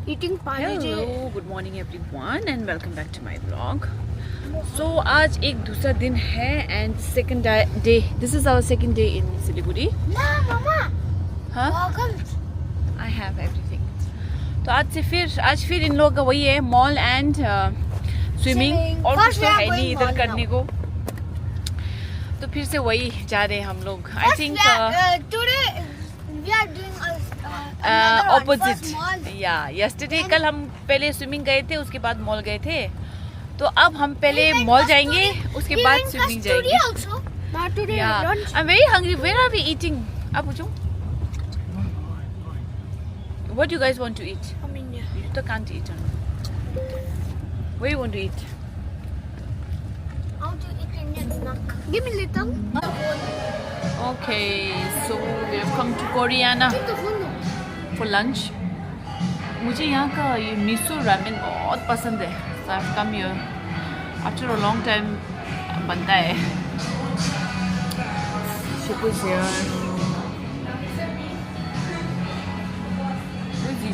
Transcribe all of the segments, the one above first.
eating parleji. Hello, good morning everyone and welcome back to my vlog. So आज एक दूसरा दिन है and second day. This is our second day in Siliguri. Mama. Huh? Welcome. I have everything. तो आज फिर इन लोगों का वही है मॉल एंड स्विमिंग और कुछ तो है नहीं इधर करने को. तो फिर से वही जा रहे हैं हम लोग. I think today we are doing opposite. Yeah, yesterday कल हम पहले स्विमिंग गए थे उसके बाद मॉल गए थे. तो अब हम पहले मॉल जाएंगे उसके बाद स्विमिंग जाएंगे. Yeah, I'm very hungry. Where are we eating? आप पूछो. What do you guys want to eat? You still can't eat. Where you want to eat? I want to eat Indian snack. Give me little. Okay, so we have come to Koreana for lunch. मुझे यहाँ का ये Meesho ramen बहुत पसंद है. So I've come here after a long time. बनता है. Shipu's here.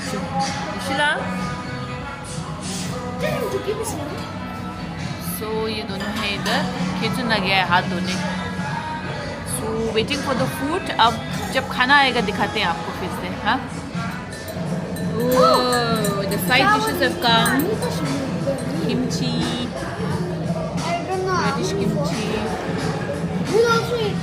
Ishila? So ये दोनों हैं इधर किचन लग गया है हाथ धोने. So waiting for the food. अब जब खाना आएगा दिखाते हैं आपको फिर से. हाँ? Oh, the side dishes have come. Kimchi, reddish kimchi. We'll also eat.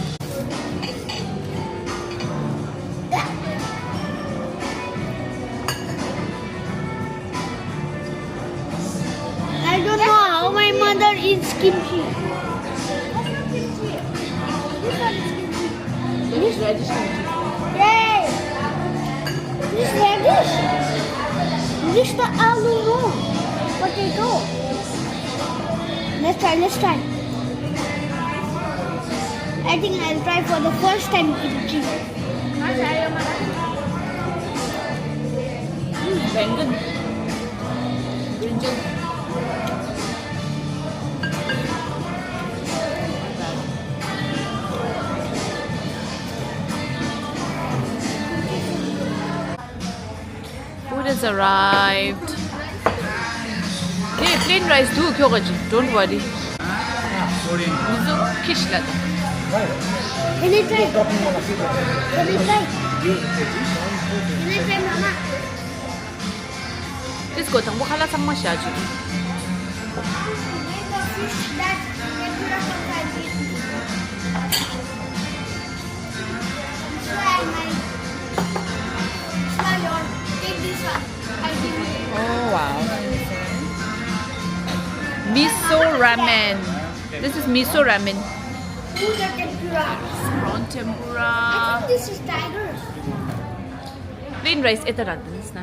I don't know how my mother eats kimchi. This reddish kimchi. Yay! This reddish. This the aloo no. Potato. Let's try. I think I'll try for the first time kimchi. Bengal. Brinjal. Food has arrived. Hey, plain rice do kyo gaji? Don't worry. Miso kish lada. Can I try? Can I try, Mama? This go tang bukhala sang masya ju. Oh wow. Miso ramen. This is miso ramen. Prawn tempura. I think this is tigers. Plain rice ito natin na.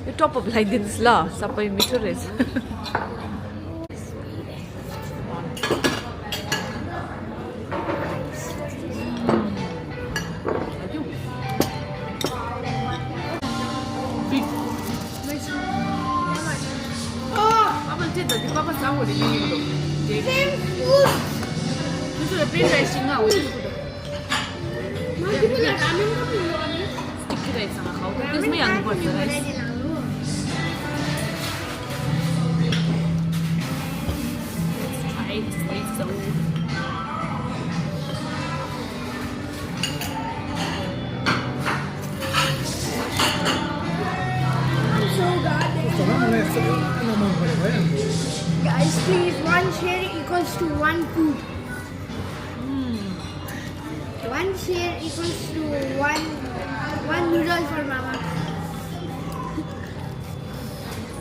You top up like this la. Sapay mito res. Same food. This is a plain rice singa. Sticky rice sama khao. This may ang pork rice. Guys, please, one share equals to one food. One share equals to one noodle for Mama.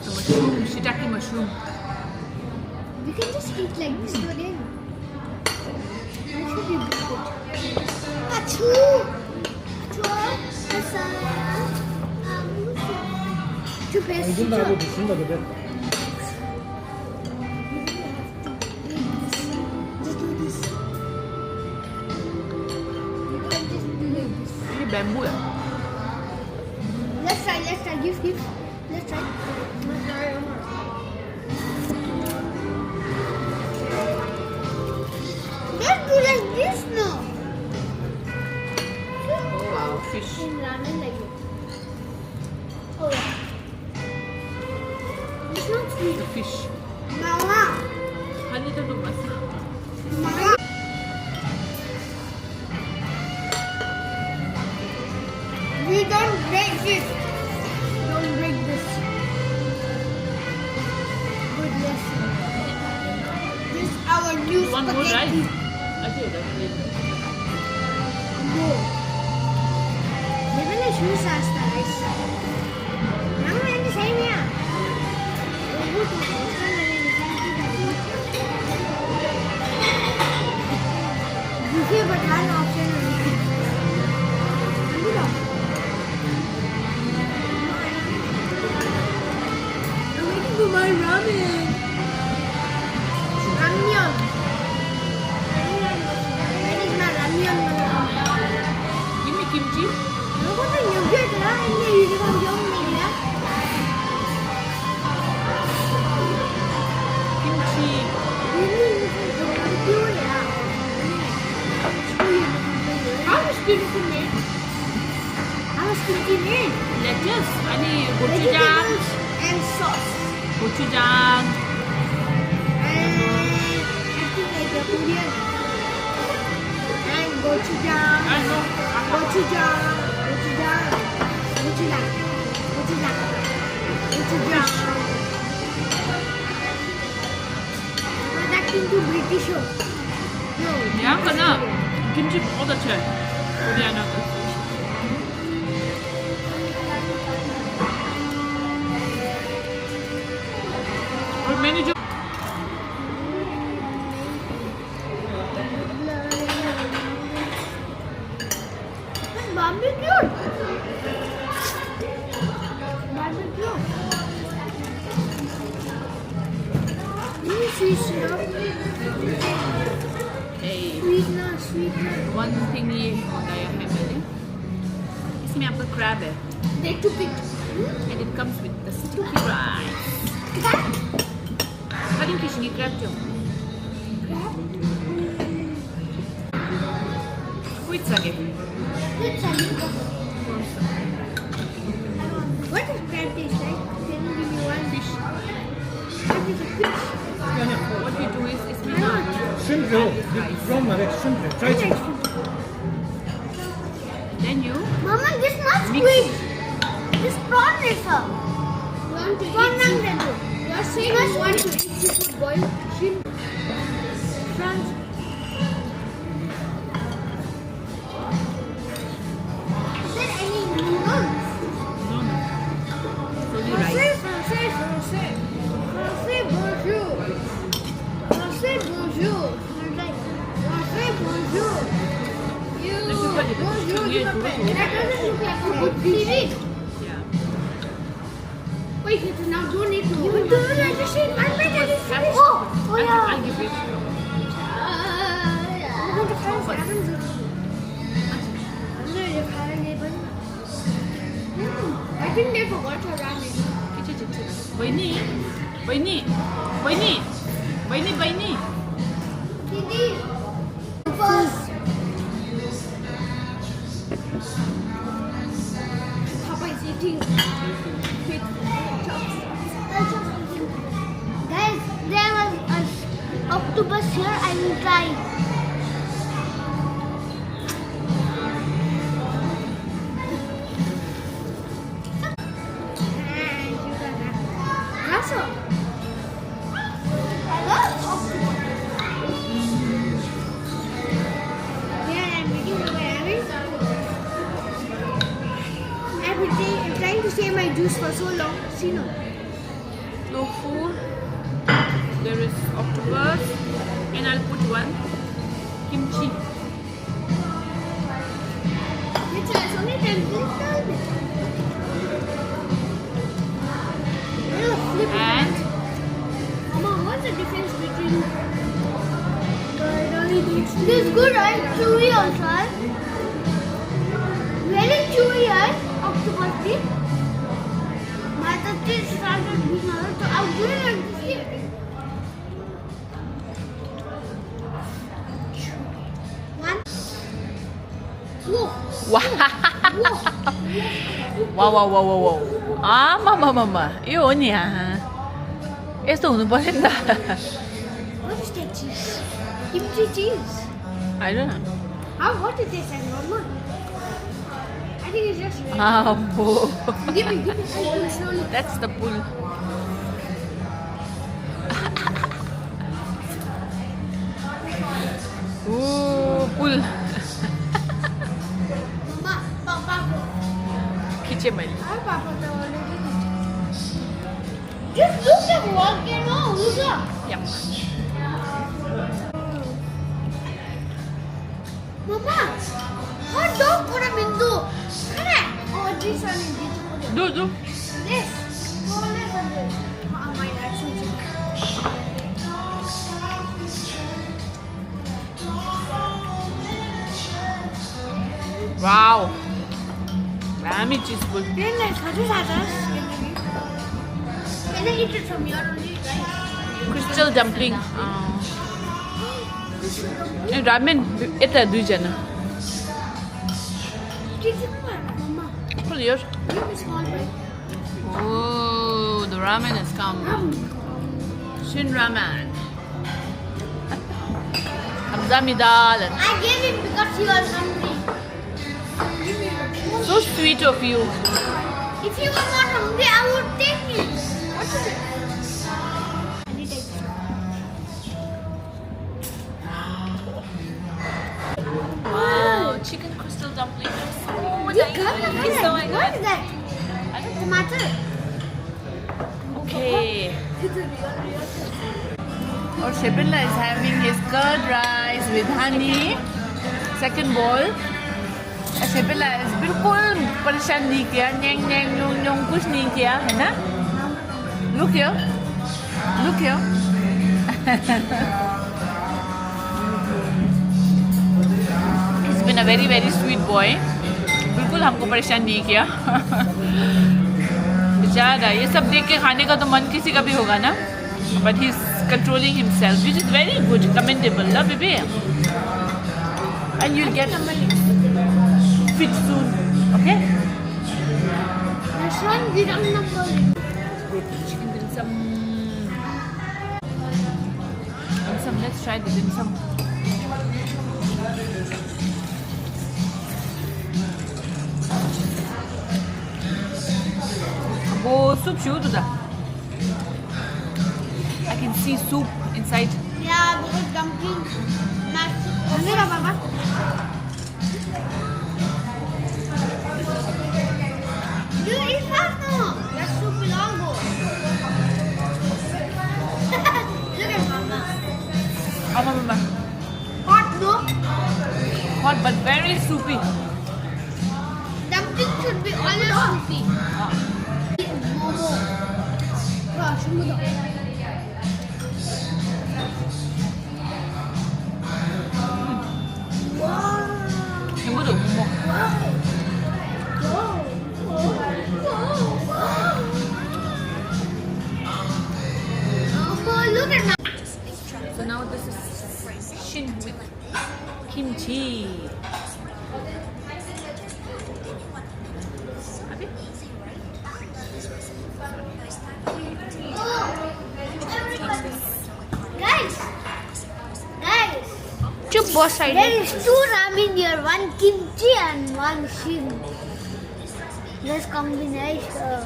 The mushroom, shiitake mushroom. We can just eat like this today. That should be good. Achoo! Ini bamboo ya? Let's try. Give. Let's try. Let's do like this now. Oh wow, fish. In ramen like it. The fish. Mama. Honey to mas. Mama. We don't break this. Don't break this. Good lesson. This is our new One more spaghetti. rice. I think that's it. No. Maybe I should ask the rice. Mama, I'm the same here. दूसरे button option है I'm waiting for my ramen. Ramyeon. Where is my ramyeon? Give me kimchi. No, what are you getting? I'm eating on your media. Kimchi. How is kimchi made? How is kimchi made? Lettuce. Ani gochujang. Vegetables and sauce. Gochujang. And I think like a Korean. And gochujang. Ano? Gochujang. Gochujang. Gochujang. Gochujang. Gochujang. I'm acting too British. No. Yeah, kana. Kimchi all the time. Korean. Or many. Barbecue. Barbecue. Sweet syrup. Hey. Sweetener, sweetener. One thing ये होता है हमें इसमें आपका crab है They took it. and it comes with the sticky rice. Kaling fish ni crab jo. Wait second. What does crab taste like? Can you give me one? Fish. Crab is a fish. What we do is इसमें ना Shrimp roll. From Malek, shrimp roll. Try it. then you Mama, this not Mix squid. it. This prawn is a. Prawn you are saying you want to eat seafood boiled shrimp. Prawns. Is there any noodles? no only rice. Français, français. Français, bonjour. Français, bonjour. Français, bonjour. You, bonjour. That doesn't look like a good seaweed. Yeah. Wait, it now don't need to. You do like a shit. I'm making it. Have it. Oh, I'll give it. I think they forgot to run it. Baini. Didi. First. Papa is eating with chops. Guys, there was an octopus here. I will try. Russell. I love octopus. Here I'm eating my ramen. I've been trying to save my juice for so long. See no. Tofu. There is octopus, and I'll put one kimchi. Which has only 10 minutes. And Mama, what's the difference between this is good, right? Chewy also, right? Very chewy, right? Octopus meat. My taste started being out, so I'm doing it here. One. Whoa. Wow. Wow. Mama. Yun yan. यस्तो हुनु पर्यो नि त. What is that cheese? Kimchi cheese. I don't know. How hot it is and normal? I think it's just right. Give me. I will slowly. That's the pull. Ooh, pull. Mama, Papa. खींचे मैले. Hi, Papa. Just look at walking on. Look up. Yep. Mama, hot dog put them in do. Come on. Oh, this one is beautiful. Do. This. Oh, this one is. Oh, my God. Wow. Yummy cheese pull. Very nice. How do you have this? Can I eat it from your only, right? Crystal dumpling. And ramen. It's a duijana. Mama, Pull yours. give me small bite. Oh, the ramen has come. Shin ramen. Hamzami dal. I gave him because he was hungry. So sweet of you. If you were not hungry, I would take it. What is it? I need it. Wow, chicken crystal dumpling. So You nice. got it. It's so good. What is that? Tomato. Okay. Or Shebilla is having his curd rice with honey. Second bowl. Shebilla is बिल्कुल परेशान नहीं किया, न्यांग न्योंग कुछ नहीं किया, है ना? Look here. He's been a very very sweet boy. बिल्कुल हमको परेशान नहीं किया. बेचारा ये सब देख के खाने का तो मन किसी का भी होगा ना, but he's controlling himself, which is very good, commendable, love baby. And you'll get fit soon, okay? This one, we don't know. Chicken dim sum. Let's try the dim sum. Oh, soup shoot to that. I can see soup inside. Yeah, because dumpling. Nice. Papa. You eat fast now. That's soup longo. Look at Mama. Mama. Hot, no? Hot but very soupy. Dumpling should be always soupy. Momo. Gosh, Mudo. Himuro. Oh, look at that. So now this is shin with kimchi. Abi? Guys. Chup boss side. There is 2 ramen here, one kimchi and one shin. This combination.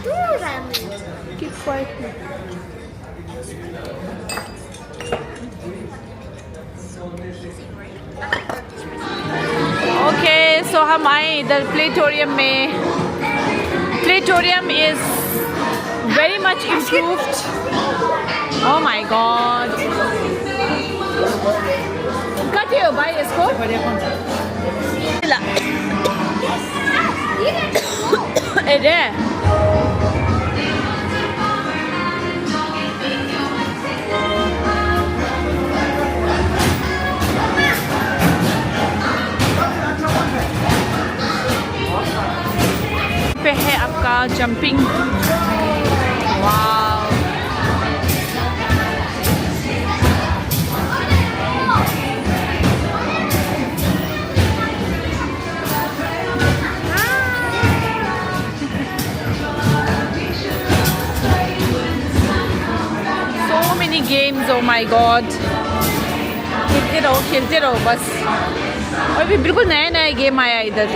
2 ramen. Keep quiet. Okay, so हम आए इधर प्लेटोरियम में. Platorium is very much improved. Oh my god. Kati ho bhai isko? Ere. पे है आपका jumping. Wow. many games. Oh my god. खेलते रहो बस. और भी बिल्कुल नया गेम आया इधर.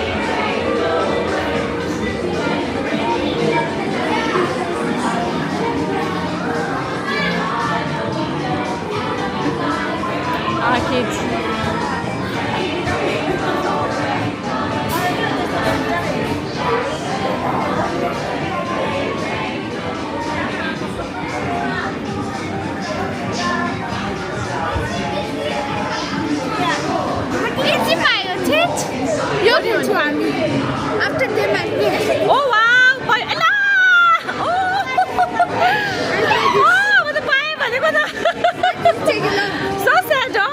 Kids. After them, I play. Oh wow! Oh! Oh! What the pie? What the? Take a look. So sad, oh,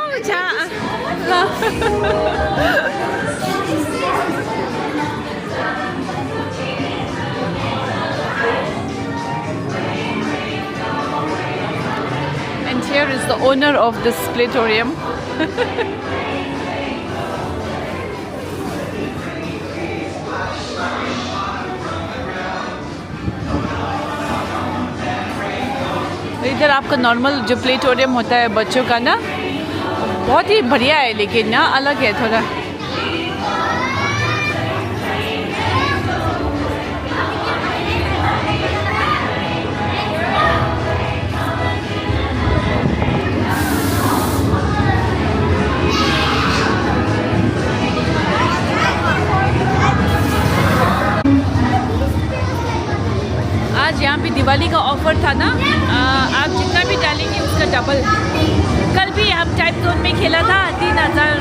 And here is the owner of this planetorium. इधर आपका नॉर्मल जो प्लेटोरियम होता है बच्चों का ना, बहुत ही बढ़िया है, लेकिन ना अलग है थोड़ा. आज यहाँ पे दिवाली का ऑफर था ना, आप जितना भी डालेंगे उसका डबल. कल भी हम टाइप जोन में खेला था, 3000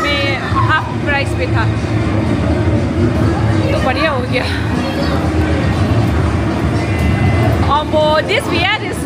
में हाफ प्राइस पे था, तो बढ़िया हो गया. Oh, this weird is.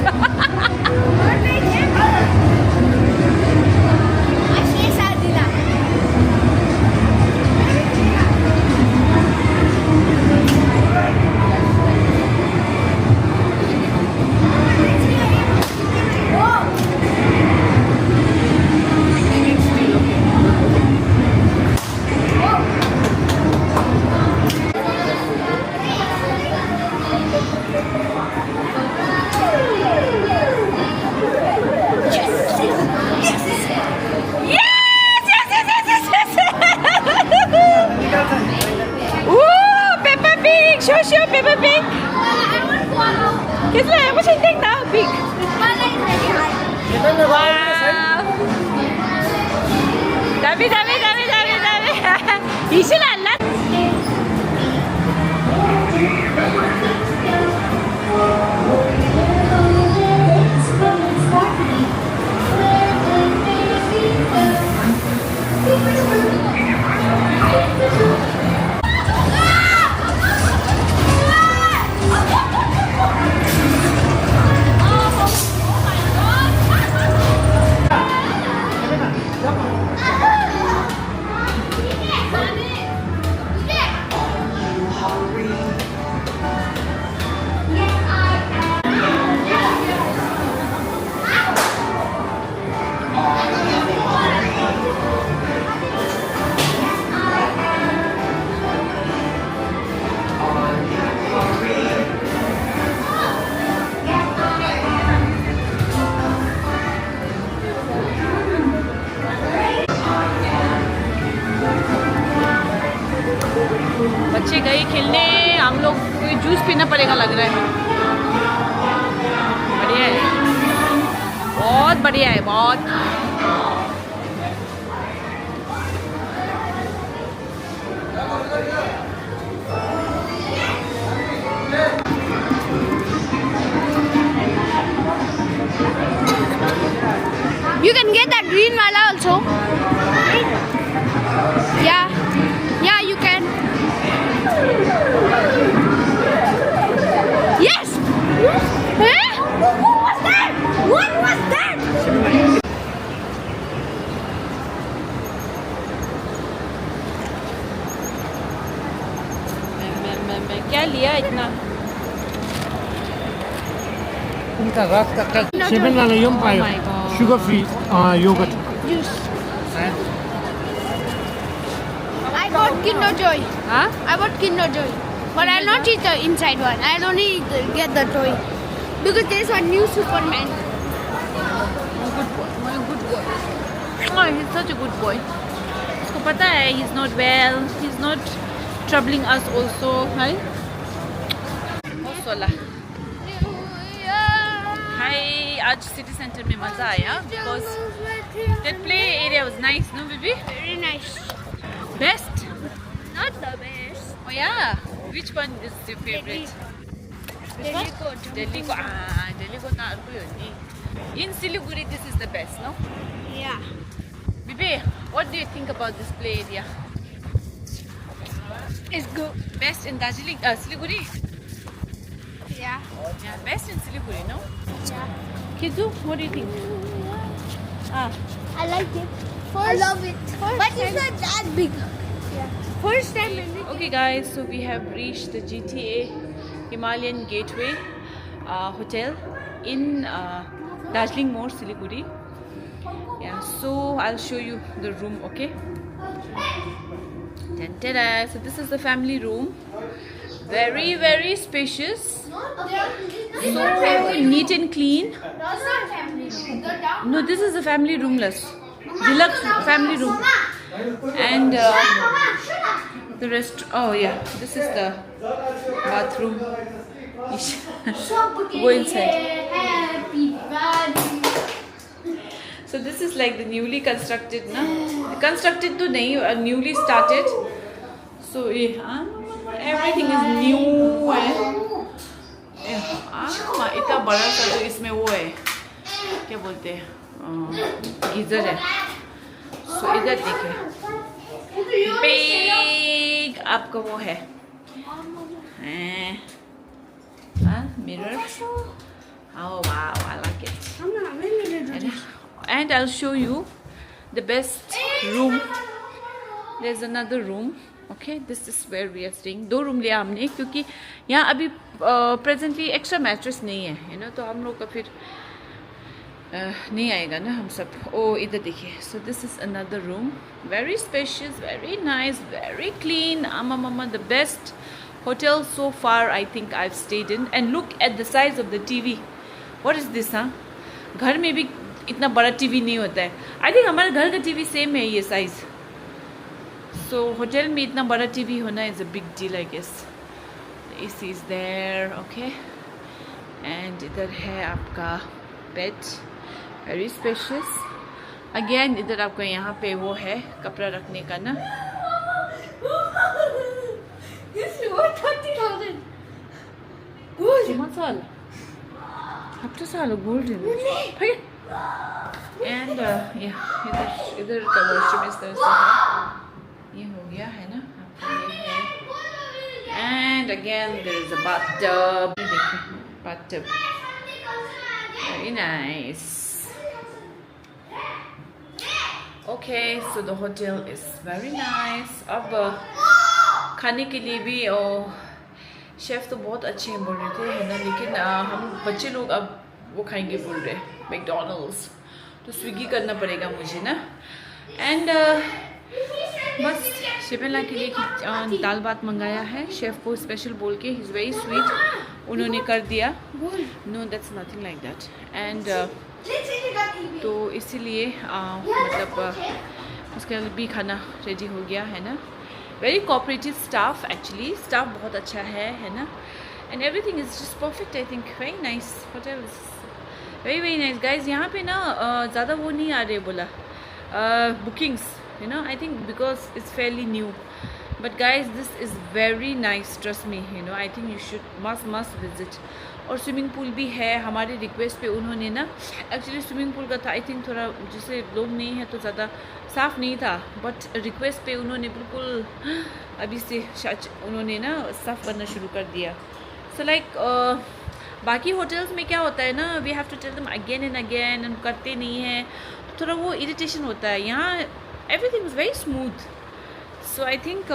Show Peppa Pig. Kiss lang, what's your thing now, Pig? Wow. Dami. Ishi lang. बच्चे गए खेलने, हम लोग कोई जूस पीना पड़ेगा लग रहा है. बढ़िया है, बहुत बढ़िया है, बहुत. You can get that green wala also. Yeah, you can. Yes. Huh? What was that? What was that? मैं क्या लिया इतना? उनका रास्ता का 7 वाला यम पायो, sugar free yogurt. Juice. I got Kinder Joy. Huh? I bought Kinder Joy. But I'll not eat the inside one. I'll only get the toy. Because there's one new Superman. Good boy, my good boy. Oh, he's such a good boy. उसको पता है he's not well, he's not troubling us also, right? Sola. Hi, आज city centre में मजा आया because that play area was nice, no baby? Very nice. Best? Not the best. Oh yeah. Which one is your favorite? Delhi ko. Delhi ko. Delhi ko na arko yun. In Siliguri, this is the best, no? Yeah. Bibi, what do you think about this play area? It's good. Best in Darjeeling, Siliguri? Yeah. Yeah, best in Siliguri, no? Yeah. Kizu, what do you think? I like it. I love it. But it's not that big. Yeah. First time. Okay guys, so we have reached the GTA Himalayan Gateway Hotel in Darjeeling More, Siliguri. Yeah, so I'll show you the room, okay? Ta-da. So this is the family room. Very, very spacious. So neat and clean. No, this is the family roomless. Deluxe family room. And the rest. Oh yeah, this is the bathroom. Go inside. So this is like the newly constructed, na? Constructed to nahi, newly started. So yeah, everything is new. इतना बड़ा सा तो इसमें वो है, क्या बोलते हैं, गीजर है. So इधर देखिए, big आपका वो है, mirror. Oh wow, I like it. And I'll show you the best room. There's another room. Okay, this is where we are staying. 2 room लिया हमने क्योंकि यहाँ अभी presently extra mattress नहीं है, you know, तो हम लोग का फिर नहीं आएगा ना हम सब. ओ इधर देखिए. So this is another room. Very spacious, very nice, very clean. Mama, the best hotel so far I think I've stayed in. And look at the size of the TV. What is this, huh? घर में भी इतना बड़ा TV नहीं होता है. I think हमारे घर का टीवी सेम है ये साइज. So hotel में इतना बड़ा टीवी होना is a big deal, I guess. The AC is there, okay. And इधर है आपका bed, very spacious. Again इधर आपका यहाँ पे वो है कपड़ा रखने का ना. This is worth 30,000. Good. Masala. After sala golden. And yeah, इधर का washroom इस तरह से है. ये हो गया है ना आपका ये है. And again there is a bathtub. देखिए bathtub. Very nice. Okay, so the hotel is very nice. अब खाने के लिए भी शेफ तो बहुत अच्छे हैं बोल रहे थे है ना, लेकिन हम बच्चे लोग अब वो खाएंगे बोल रहे मैकडॉनल्ड्स, तो स्विगी करना पड़ेगा मुझे ना. एंड बस शिपेला के लिए दाल भात मंगाया है शेफ़ को स्पेशल बोल के. ही इज़ वेरी स्वीट, उन्होंने कर दिया. No that's nothing like that. And तो इसीलिए मतलब उसका भी खाना रेडी हो गया है ना. Very cooperative staff, actually staff बहुत अच्छा है ना. And everything is just perfect. I think very nice hotel, very nice guys. यहाँ पे ना ज़्यादा वो नहीं आ रहे बोला bookings, you know. I think because it's fairly new, but guys this is very nice, trust me, you know. I think you should must visit. और swimming pool भी है. हमारे रिक्वेस्ट पे उन्होंने ना, एक्चुअली स्विमिंग पूल का था I think थोड़ा जैसे लोग नहीं है तो ज़्यादा साफ़ नहीं था, बट रिक्वेस्ट पे उन्होंने बिल्कुल अभी से उन्होंने ना साफ़ करना शुरू कर दिया. सो लाइक बाकी होटल्स में क्या होता है ना, we have to tell them again and again, and करते नहीं हैं, थोड़ा वो इरिटेशन होता है. यहाँ everything is very smooth. So I think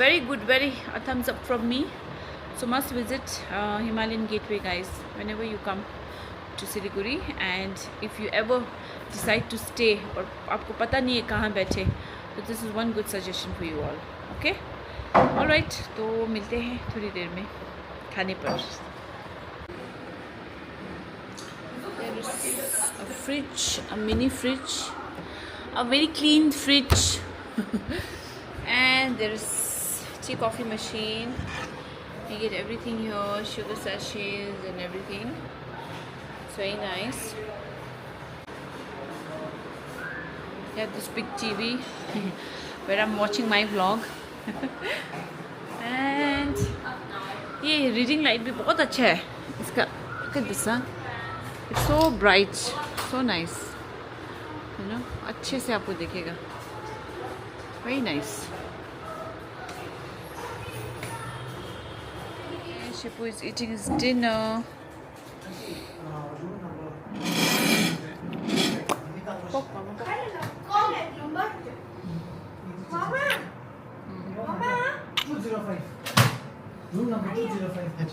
very good, very a thumbs up from me. So must visit Himalayan Gateway guys whenever you come to Siliguri. And if you ever decide to stay और आपको पता नहीं है कहाँ बैठे, so this is one good suggestion for you all. Okay, all right, तो मिलते हैं थोड़ी देर में खाने पर. There is a fridge, a mini fridge, a very clean fridge. And there is tea coffee machine. You get everything here, sugar sachets and everything. It's very nice. You have this big TV where I'm watching my vlog. And ये reading light भी बहुत अच्छा है इसका. Look at this, huh? It's so bright, so nice. You know, अच्छे से आपको दिखेगा. Very nice. Shipu is eating his dinner.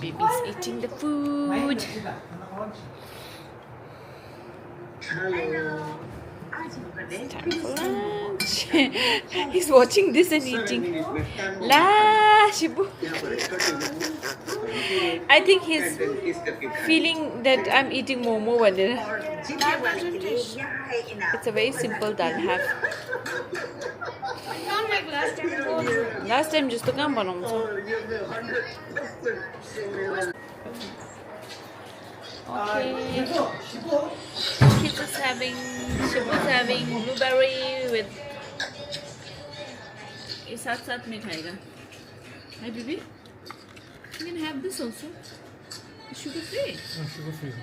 Baby's eating the food. It's time for lunch. He's watching this and eating. La Shibu. I think he's feeling that I'm eating momo one day. It's a very simple dal have. Last time just to come on. Okay. Shibu's having blueberry with. ये साथ में खाएगा. Hi baby. You can have this also. It's sugar free. Sugar free.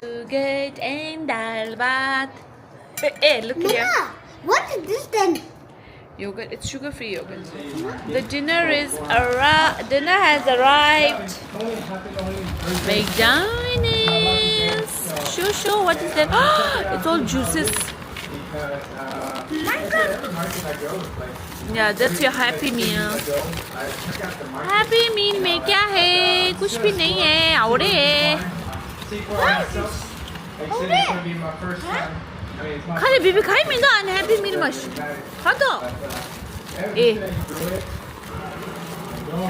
Yogurt and dal bat. Hey, look here. What is this then? Yogurt. It's sugar-free yogurt. The dinner has arrived. McDonald's. Sure. What is that? It's all juices. Yeah, that's your happy meal. Happy meal में क्या है? कुछ भी नहीं है. आवड़े है. खाली बीबी खाई में ना unhappy meal मश. खा तो. ए.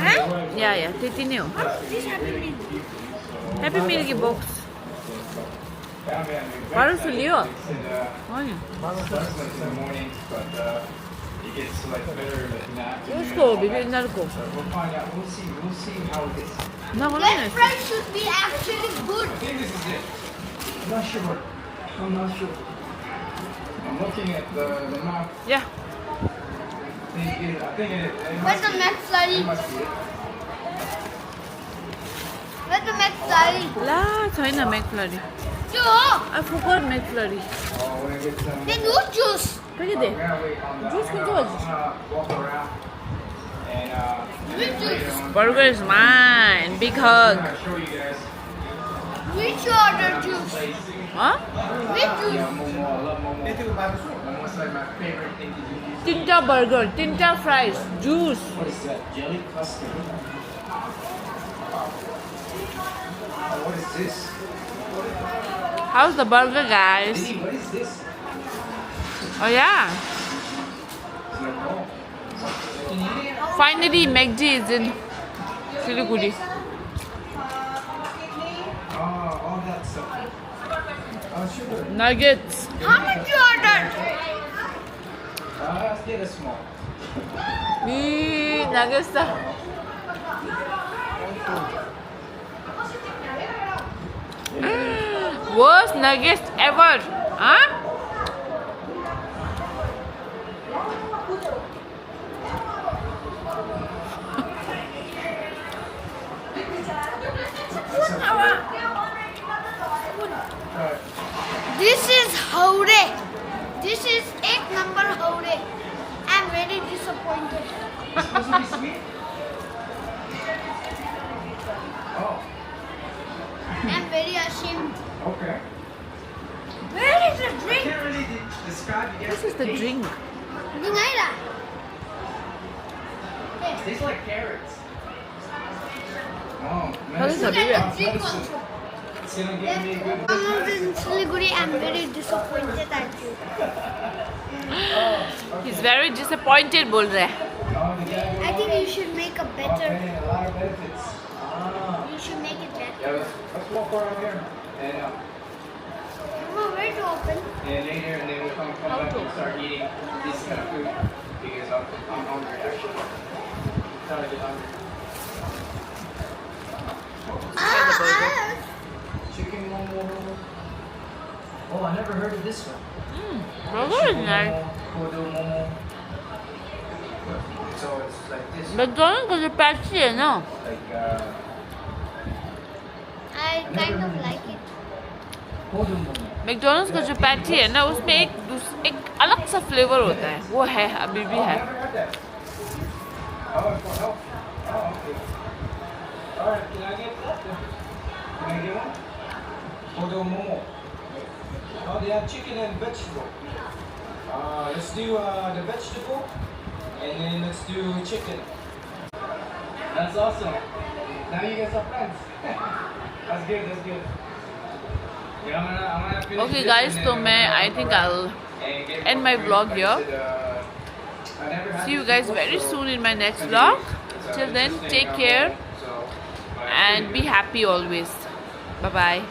हैं? या. तेती नहीं हो. Happy meal की box. बारह सौ लियो. उसको बीबी इधर को. ना होना है. That fries should be actually good. I'm not sure. I'm looking at the map. Yeah. I think it Where's the McFlurry? must be it. Where's the McFlurry? ला छैन McFlurry. Joe, I forgot McFlurry. Oh, when I get some. then no juice. Look at it. Juice can go. Walk around and Which juice? Burger is mine. Big hug. I'll show you guys. Which order juice? Huh? Which juice? Momo, I love Momo. Momo's like my favorite thing to do. Tinta burger, tinta fries, juice. What is that? Jelly custard. What is this? How's the burger, guys? What is this? Oh yeah. Finally, McD is in Siliguri. All that stuff. Sugar. Nuggets. How much you ordered? Let's get a small. Nuggets. Worst nuggets ever. Huh? This is Howre. This is 8 number Howre. I'm very disappointed. Supposed to be sweet? Oh, I'm very ashamed. okay. Where is the I drink? can't really describe it. This is the drink. Dingaira. It tastes like carrots. Oh, What is medicine. that, baby? Drink Medicine. also. It's gonna give me a good. McDonald's in Siliguri am very disappointed at you. He's very disappointed बोल रहा है. I think you should make a better. A lot of benefits. You should make it better. Yeah, let's walk around here. Mama, where's it open? And later, and then we'll come back and start eating this kind of food because I'm hungry actually. Starting to get hungry. Chicken momo. Oh, I never heard of this one. Very nice. Kodo momo. So it's like this. McDonald's का जो patty है ना, Like I kind of like it. kodo momo. McDonald's का जो patty है ना, उसमें एक अलग सा फ्लेवर होता है. वो है, अभी भी है. Never had that. Oh, okay. Alright, can I get that? Can I get one? Kodo momo. Oh, they have chicken and vegetable. Let's do the vegetable, and then let's do chicken. That's awesome. Now you guys are friends. That's good, that's good. Yeah, I'm gonna finish Okay this guys, and so then मैं I think I'll and get end more my food. vlog Like I here. said, I never had See you this guys before, very so soon in my next it's vlog. it's Till then, interesting take how- care so, and be happy always. Bye bye.